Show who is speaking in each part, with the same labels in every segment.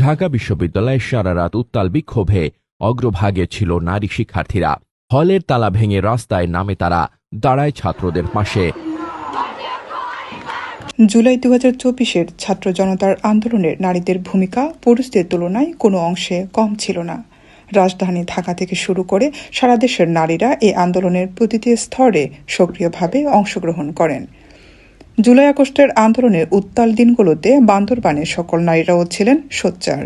Speaker 1: ঢাকা বিশ্ববিদ্যালয়ে সারা রাত উত্তাল বিক্ষোভে অগ্রভাগে ছিল নারী শিক্ষার্থীরা। হলের তালা ভেঙে রাস্তায় নামে তারা, দাঁড়ায় ছাত্রদের পাশে।
Speaker 2: জুলাই 2024-এর ছাত্র জনতার আন্দোলনের নারীদের ভূমিকা পুরুষদের তুলনায় কোনো অংশে কম ছিল না। রাজধানী ঢাকা থেকে শুরু করে সারা দেশের নারীরা এই আন্দোলনের প্রতিটি স্তরে সক্রিয়ভাবে অংশগ্রহণ করেন। জুলাই আগস্টের আন্দোলনের উত্তাল দিনগুলোতে বান্দরবানের সকল নারীরাও ছিলেন সোচ্চার।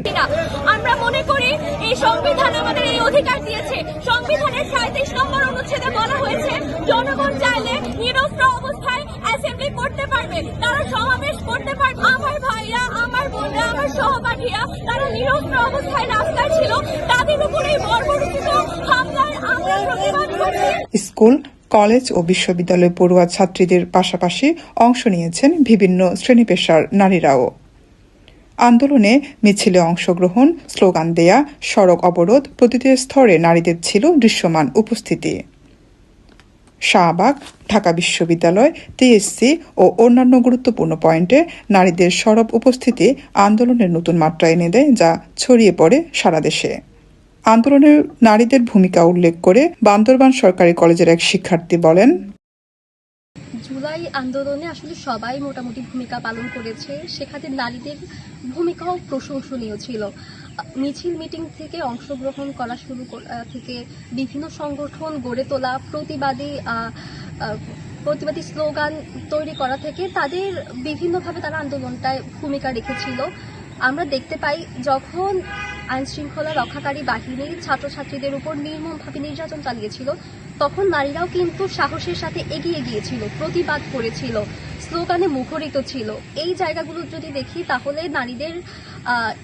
Speaker 3: আমরা মনে করি এই সংবিধান আমাদের এই অধিকার দিয়েছে। সংবিধানের 37 নম্বর অনুচ্ছেদে বলা হয়েছে জনগণ চাইলে নিরস্ত্র অবস্থায় অ্যাসেম্বলি করতে পারবে, তারা সমাবেশ করতে পারবে। আমার ভাইরা, আমার বোনরা, আমার সহপাঠীরা তারা নিরস্ত্র অবস্থায় রাস্তায় ছিল, তাদের উপরে বর্বরোচিত হামলার আমরা প্রতিবাদ করছি।
Speaker 2: স্কুল, কলেজ ও বিশ্ববিদ্যালয় পড়ুয়া ছাত্রীদের পাশাপাশি অংশ নিয়েছেন বিভিন্ন শ্রেণী পেশার নারীরাও। আন্দোলনে মিছিলে অংশগ্রহণ, স্লোগান দেয়া, সড়ক অবরোধ প্রতিটি স্তরে নারীদের ছিল দৃশ্যমান উপস্থিতি। শাহবাগ, ঢাকা বিশ্ববিদ্যালয়, টিএসসি ও অন্যান্য গুরুত্বপূর্ণ পয়েন্টে নারীদের সরব উপস্থিতি আন্দোলনের নতুন মাত্রা এনে দেয়, যা ছড়িয়ে পড়ে সারা দেশে। আন্দোলনের নারীদের ভূমিকা উল্লেখ করে বান্দরবান সরকারি কলেজের এক শিক্ষার্থী বলেন,
Speaker 4: জুলাই আন্দোলনে আসলে সবাই মোটামুটি ভূমিকা পালন করেছে, সেখানে নারীদের ভূমিকাও প্রশংসনীয় ছিল। মিছিল মিটিং থেকে অংশগ্রহণ করা শুরু থেকে বিভিন্ন সংগঠন গড়ে তোলা, প্রতিবাদী স্লোগান তৈরি করা থেকে তাদের বিভিন্নভাবে তারা আন্দোলনটায় ভূমিকা রেখেছিল। আমরা দেখতে পাই যখন আইন শৃঙ্খলা রক্ষাকারী বাহিনী ছাত্রছাত্রীদের উপর নির্মমভাবে নির্যাতন চালিয়েছিল, তখন নারীরাও কিন্তু সাহসের সাথে এগিয়ে গিয়েছিল, প্রতিবাদ করেছিল, স্লোগানে মুখরিত ছিল। এই জায়গাগুলো যদি দেখি তাহলে নারীদের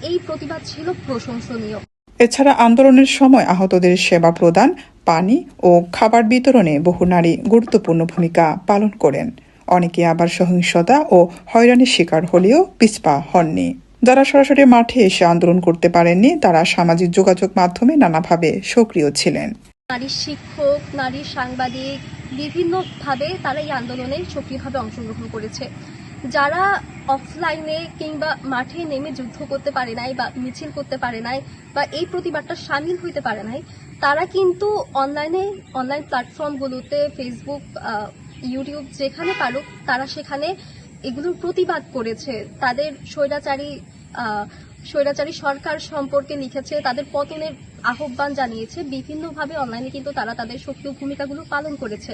Speaker 4: এই প্রতিবাদ ছিল প্রশংসনীয়।
Speaker 2: এছাড়া আন্দোলনের সময় আহতদের সেবা প্রদান, পানি ও খাবার বিতরণে বহু নারী গুরুত্বপূর্ণ ভূমিকা পালন করেন। অনেকে আবার সহিংসতা ও হয়রানির শিকার হলেও পিছপা হননি। যারা সরাসরি মাঠে এসে আন্দোলন করতে পারেননি, তারা সামাজিক যোগাযোগ মাধ্যমে নানাভাবে সক্রিয় ছিলেন।
Speaker 4: নারী শিক্ষক, নারী সাংবাদিক বিভিন্নভাবে তারা এই আন্দোলনে সক্রিয়ভাবে অংশগ্রহণ করেছে। যারা অফলাইনে কিংবা মাঠে নেমে যুদ্ধ করতে পারে নাই বা মিছিল করতে পারে নাই বা এই প্রতিবাদটা সামিল হইতে পারে নাই, তারা কিন্তু অনলাইন প্ল্যাটফর্মগুলোতে ফেসবুক, ইউটিউব যেখানে পারুক তারা সেখানে এগুলোর প্রতিবাদ করেছে। তাদের স্বৈরাচারী সরকার সম্পর্কে লিখেছে, তাদের পতনের আহ্বান জানিয়েছে। বিভিন্নভাবে অনলাইনে কিন্তু তারা তাদের সক্রিয় ভূমিকাগুলো পালন করেছে।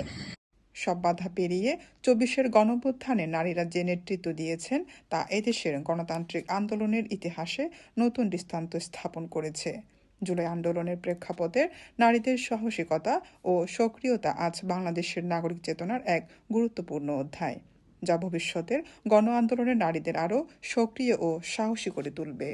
Speaker 2: সব বাধা পেরিয়ে 24-এর গণঅভ্যুত্থানে নারীরা যে নেতৃত্ব দিয়েছেন তা এদেশের গণতান্ত্রিক আন্দোলনের ইতিহাসে নতুন দৃষ্টান্ত স্থাপন করেছে। জুলাই আন্দোলনের প্রেক্ষাপটে নারীদের সাহসিকতা ও সক্রিয়তা আজ বাংলাদেশের নাগরিক চেতনার এক গুরুত্বপূর্ণ অধ্যায়, যা ভবিষ্যতের গণ আন্দোলনের নারীদের আরও সক্রিয় ও সাহসী করে তুলবে।